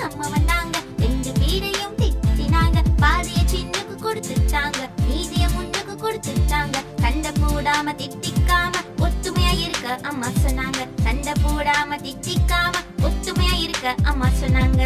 அம்மா வந்தாங்க, ரெண்டு வீடையும் திட்டினாங்க. பாதிய சின்னுக்கு கொடுத்துட்டாங்க, மீதிய முன்னுக்கு கொடுத்துட்டாங்க. சண்டை போடாம திட்டிக்காம ஒத்துமையா இருக்க அம்மா சொன்னாங்க. சண்டை போடாம திட்டிக்காம ஒத்துமையா இருக்க அம்மா சொன்னாங்க.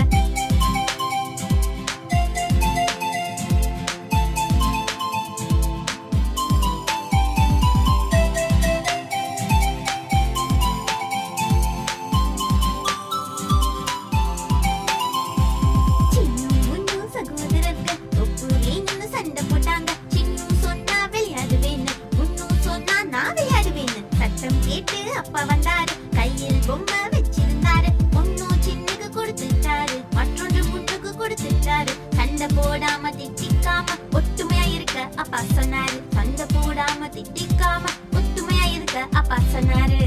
அப்பா வந்தாரு, கையில் பொம்மை வச்சிருந்தாரு. ஒன்னு சின்னுக்கு கொடுத்துட்டாரு, மற்றொன்று முன்னுக்கு கொடுத்துட்டாரு. சண்டை போடாம திட்டிக்காம ஒத்துமையா இருக்க அப்பா சொன்னாரு. சண்டை போடாம திட்டிக்காம ஒத்துமையா இருக்க அப்பா சொன்னாரு.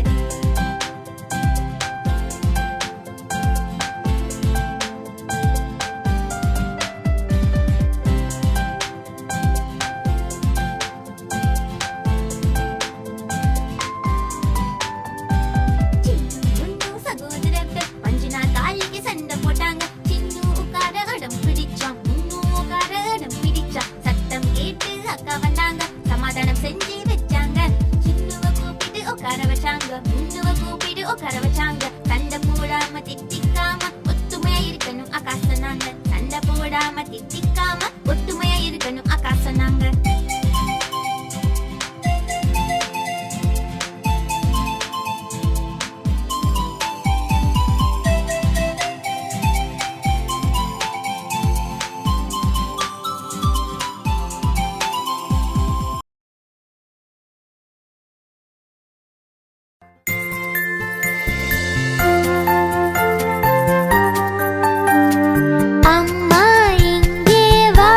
செஞ்சு வச்சாங்க, சின்னுவ கூப்பிட்டு உட்கார வச்சாங்க, முன்னுவ கூப்பிட்டு உட்கார வச்சாங்க. சண்டை போடாம திட்டிக்காம ஒத்துமையா இருக்கணும் அக்கா சொன்னாங்க. சண்டை போடாம திட்டிக்காம ஒத்துமையா இருக்கணும் அக்கா சொன்னாங்க. அம்மா இங்கே வா.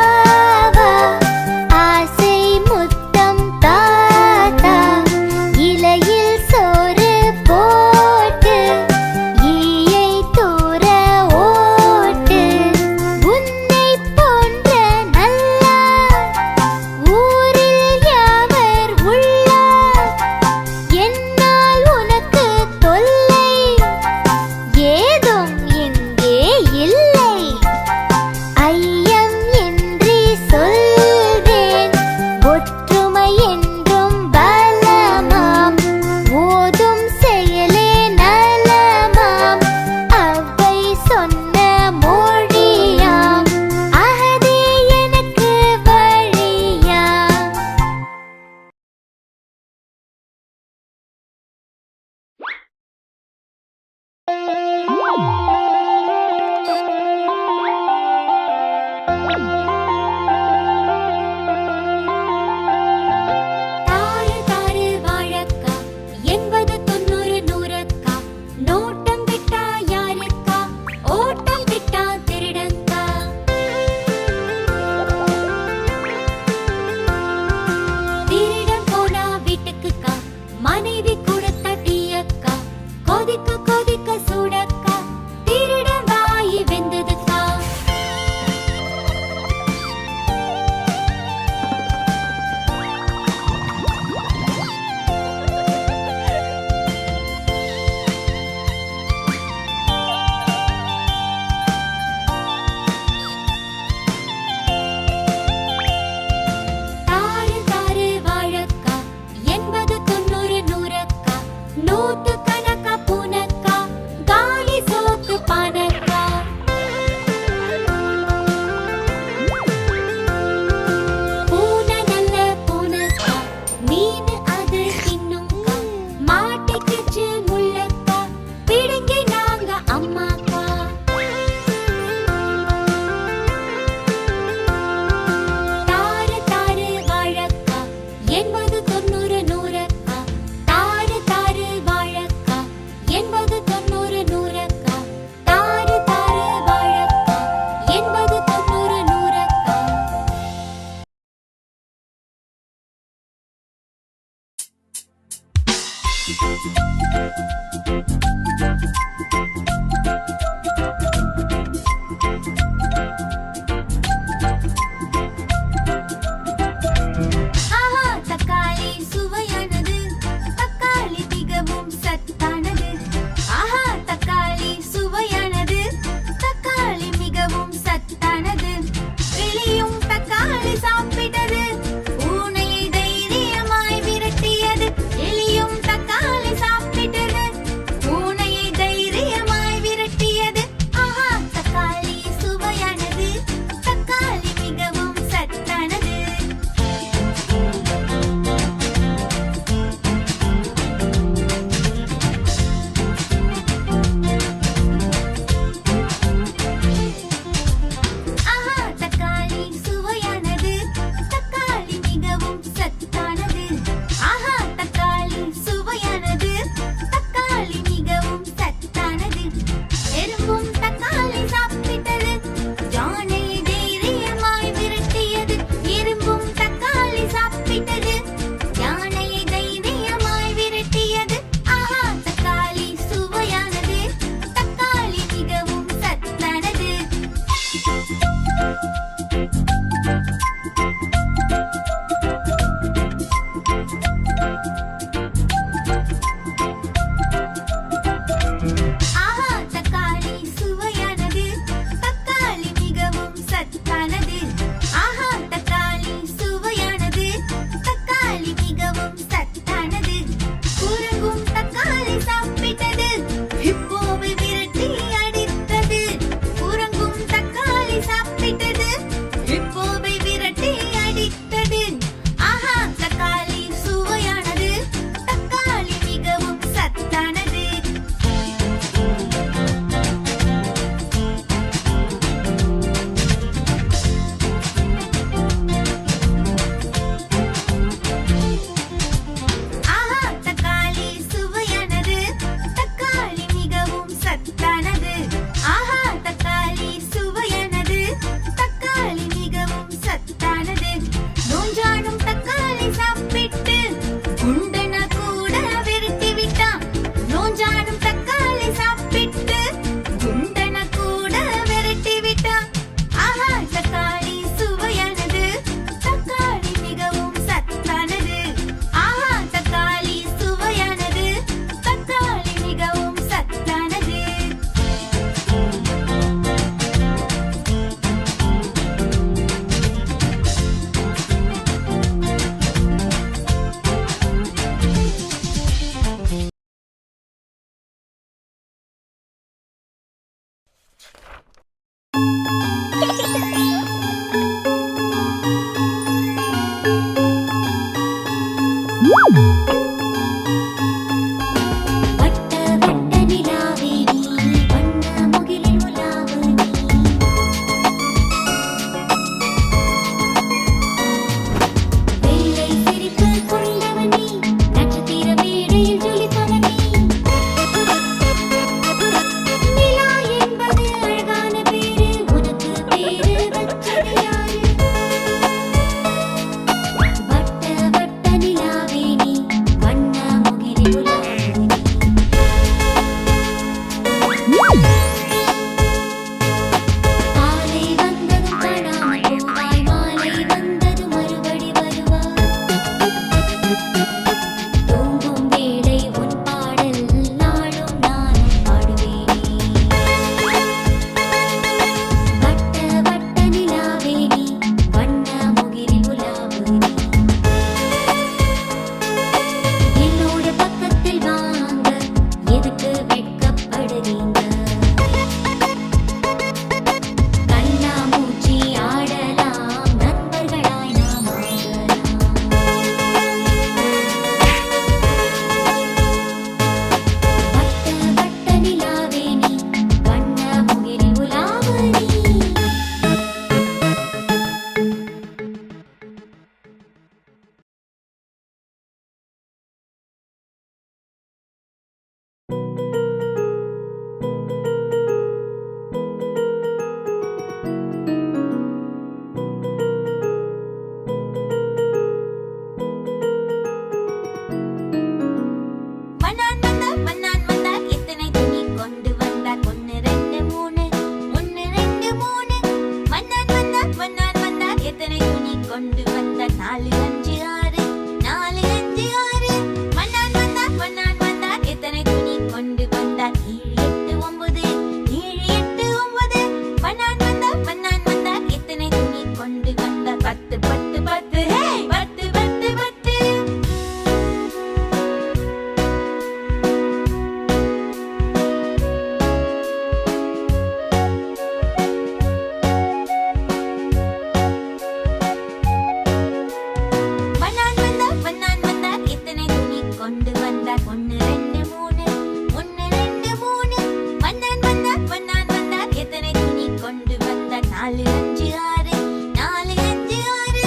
4 5 6 4 5 6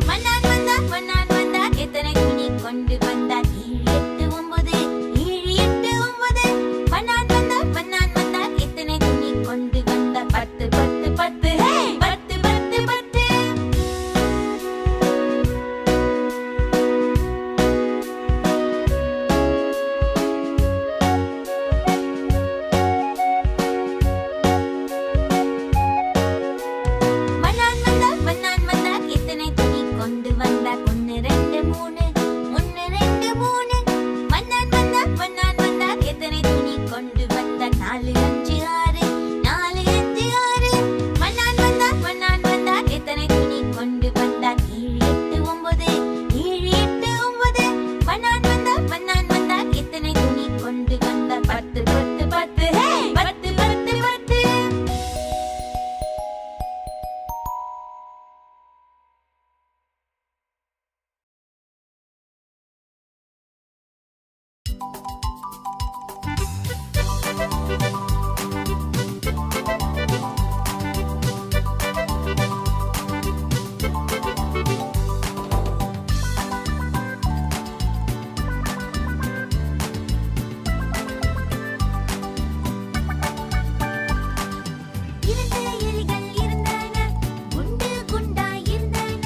மன்னான் வந்தார் மன்னான் வந்தார் எத்தனை துணி கொண்டு வந்தார் 7 8 9 7 8 9 மன்னான் வந்தார் மன்னான் வந்தார் எத்தனை துணி கொண்டு வந்தார் 10 10 10 ஹே 10 10 10 மன்னான் வந்தார் மன்னான் வந்தார் எத்தனை துணி கொண்டு வந்தார் 1 2 3 1 2 3 மன்னான் வந்தார் மன்னான் வந்தார் எத்தனை துணி கொண்டு வந்தார் 4 5 6 4 5 6 மன்னான் வந்தார் மன்னான் வந்தார் எத்தனை துணி கொண்டு வந்தார் 7 8 9 7 8 9 மன்னான் வந்தார் மன்னான் வந்தார் எத்தனை துணி கொண்டு வந்தார் 10 10 10 ஹே 10 10 10 இருந்த எலிகள் இருந்தன குண்டு குண்டாய் இருந்தன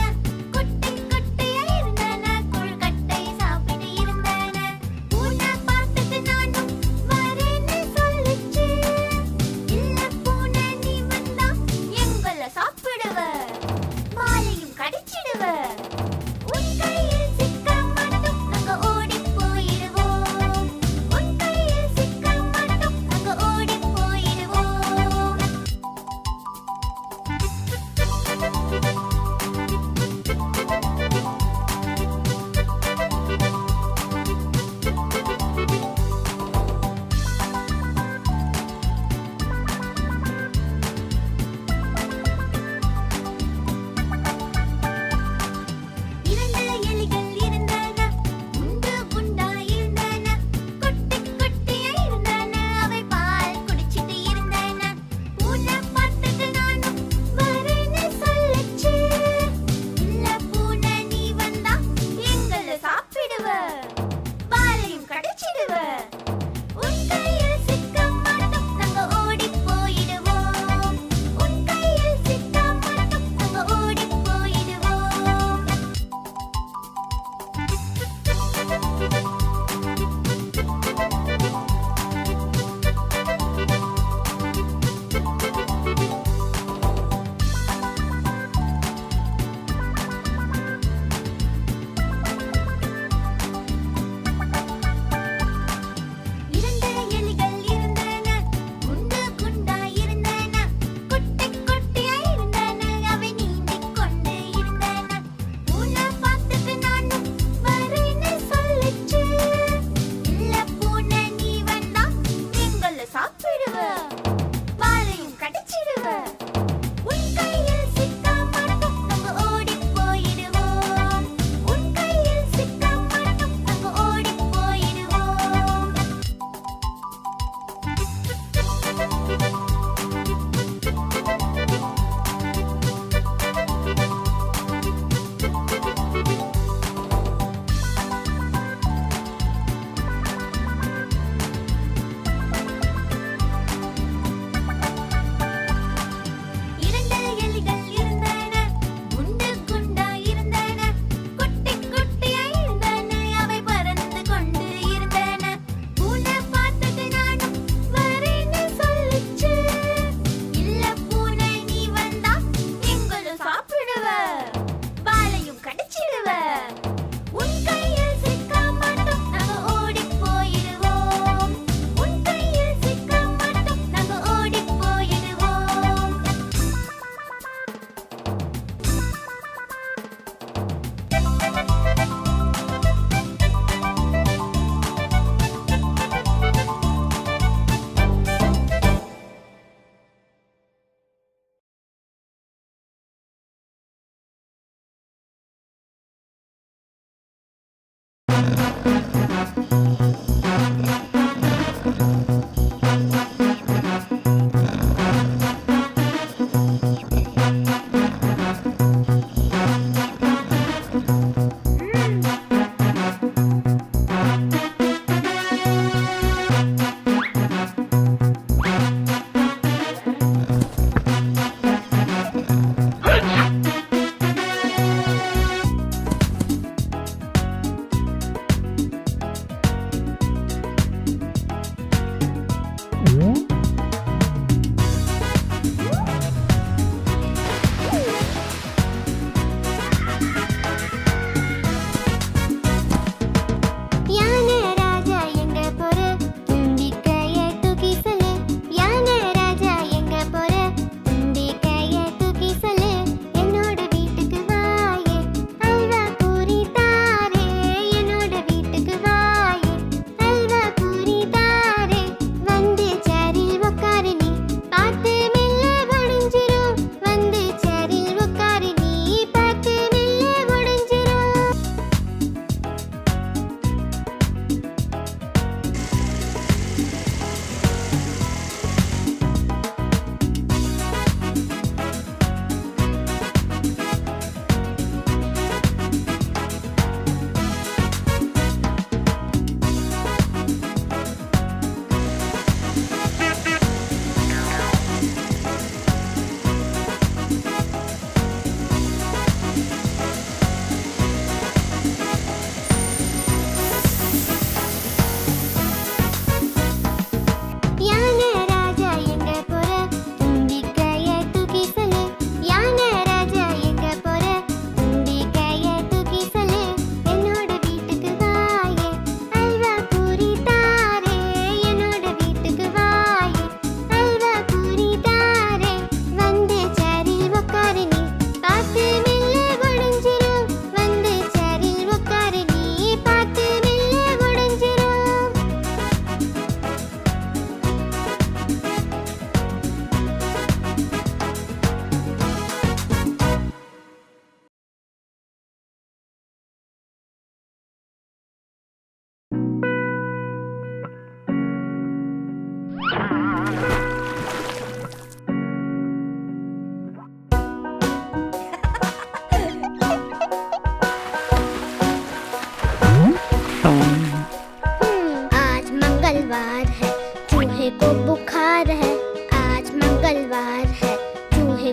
கொட்டை கொட்டையா இருந்தன கொழுக்கட்டை சாப்பிட்டு இருந்தன பூனை பார்த்துட்டு நானும் வரேன்னு சொல்லுச்சு இல்ல பூனை நீ வந்தா எங்களை சாப்பிடுவ மாலையும் கடிச்சிடுவ உன் கையில் சிக்க மாட்டோம் நாங்க ஓடி போயிடுவோம் உன் கையில் சிக்க மாட்டோம் நாங்க ஓடி போயிடுவோம்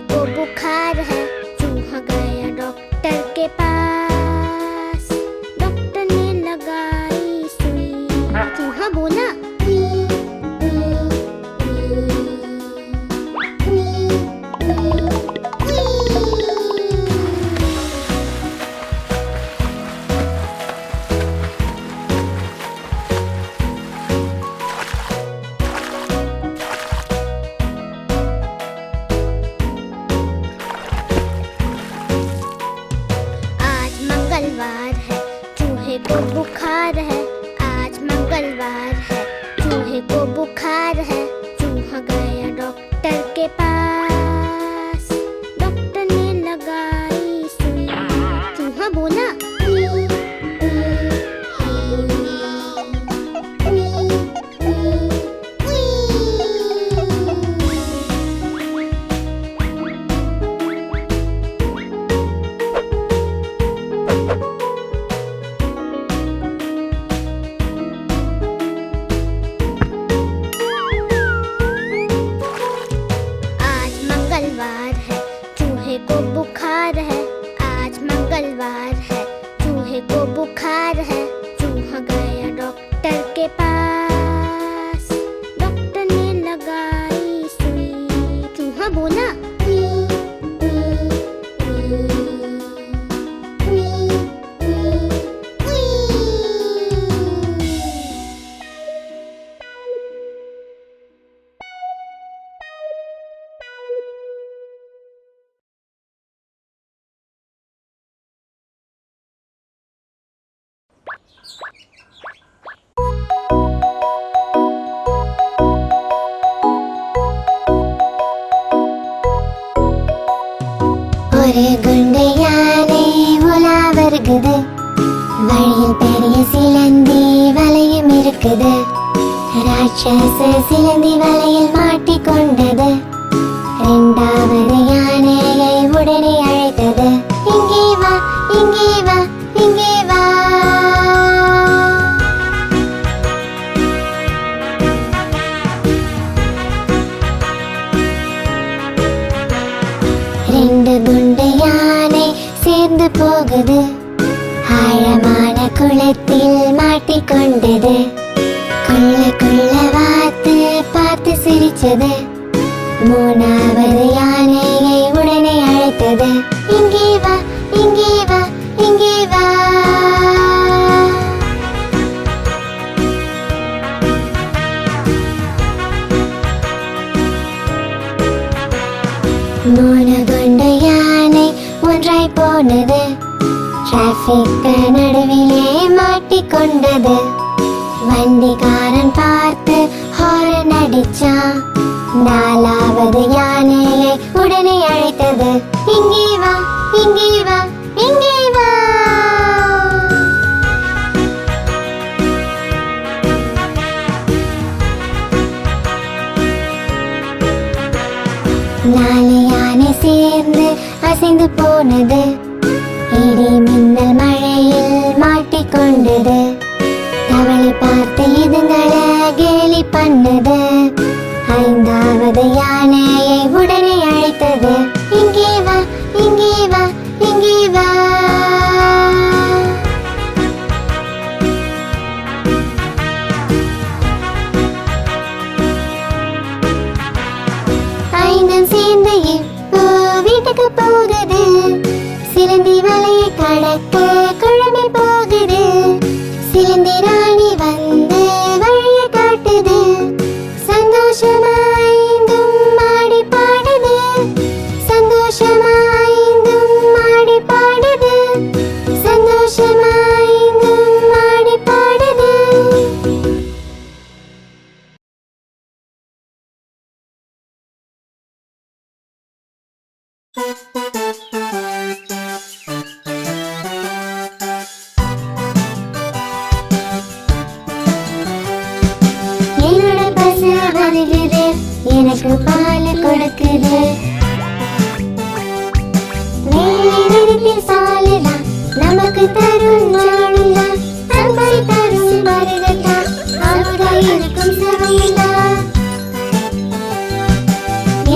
को बुखार है, चूहा गया डॉक्टर के पास। डॉक्टर ने लगाई सुई, चूहा बोला मंगलवार है, चूहे को बुखार है। आज मंगलवार है, चूहे को बुखार है। चूहा गया डॉक्टर के पास। डॉक्टर ने लगाई सुई, चूहा बोला बुखार है। आज मंगलवार है, चूहे को बुखार है। चूहा गया डॉक्टर के पास। डॉक्टर ने लगाई सुई, चूहा बोला ஒரு குண்டு யானை உலா வருகுது. வழியில் பெரிய சிலந்தி வலையும் இருக்குது. ராட்சச சிலந்தி வலையில் மாட்டிக்கொண்டது. இரண்டாவது யானையை உடனே அழைத்தது. இங்கே வா, இங்கே வா, இங்கே வா. ரெண்டு குண்டு யானை சேர்ந்து போகுது. ஆழமான குளத்தில் மாட்டிக்கொண்டது. குள்ள வாத்து பார்த்து சிரிச்சது. மூணாவது யானையை உடனே அழைத்தது. இங்கே வா, இங்கே வா, இங்கே வா. மூணு குண்டு யானை ஒன்றாய் போனது. டிராபிக் நடுவிலே மாட்டிக்கொண்டது. வண்டிக்காரன் பார்த்து ஹாரன் அடிச்சான். நாலாவது யானையை உடனே அழைத்தது. இங்கே வா, இங்கே வா, இங்கே வா. நாலு யானை சேர்ந்து அசைந்து போனது. இடி மின்னல் மழையில் மாட்டிக்கொண்டது. தவளை பார்த்து இதுங்களை கேலி பண்ணது. ஐந்தாவது யானையை உடனே அழைத்தது. இங்கே வா, இங்கே வா, இங்கே வா. ஐந்தும் சேர்ந்து இப்போ வீட்டுக்கு போகுது. சிலந்தி வலையை கடக்க குழம்பி போகுது. சிலந்தி ராணி வந்து வழியை காட்டுது. சந்தோஷமாய்ந்தும் மாடி பாடுது. சந்தோஷமாய்ந்தும் மாடி பாடுது. சந்தோஷமாய்ந்தும் மாடி பாடுது. என்னோட பசு வருகுது, எனக்கு பால் கொடுக்குது. வேலையில் சாலுதான் நமக்கு தரும் நாளுதான். அன்பை தரும் வருகத்தான் அவங்க இருக்கும் சமையல்தான்.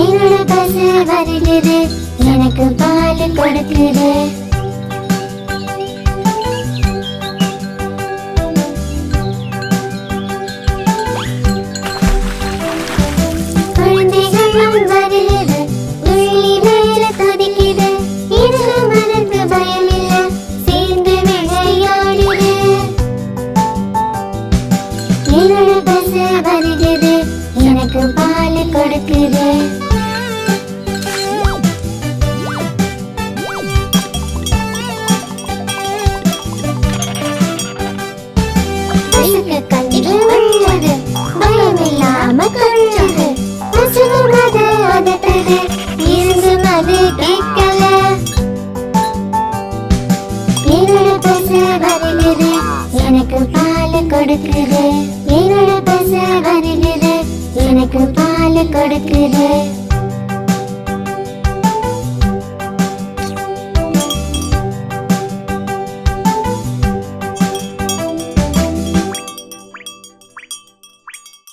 என்னோட பசு வருகுது. வருகிறது, எனக்கு பால் கொடுக்குது. குழந்தைகளும் வருகிறது, உள்ளி மேல துதிக்குது. இது மனக்கு பயமில்லை, சேர்ந்து விளையாடுது. என்னோட பஸ் வருகிறது, எனக்கு பால் கொடுக்குது. பசுக்கு கன்று வந்தது, பயமில்லாம கொஞ்சது. பசுவும் அது அதட்டது, இருந்தும் அது கேட்கல. என்னோட பசு வருகிறது, எனக்கு பால் கொடுக்குது. என்னோட பசு வருகிறது, எனக்கு பால் கொடுக்குது.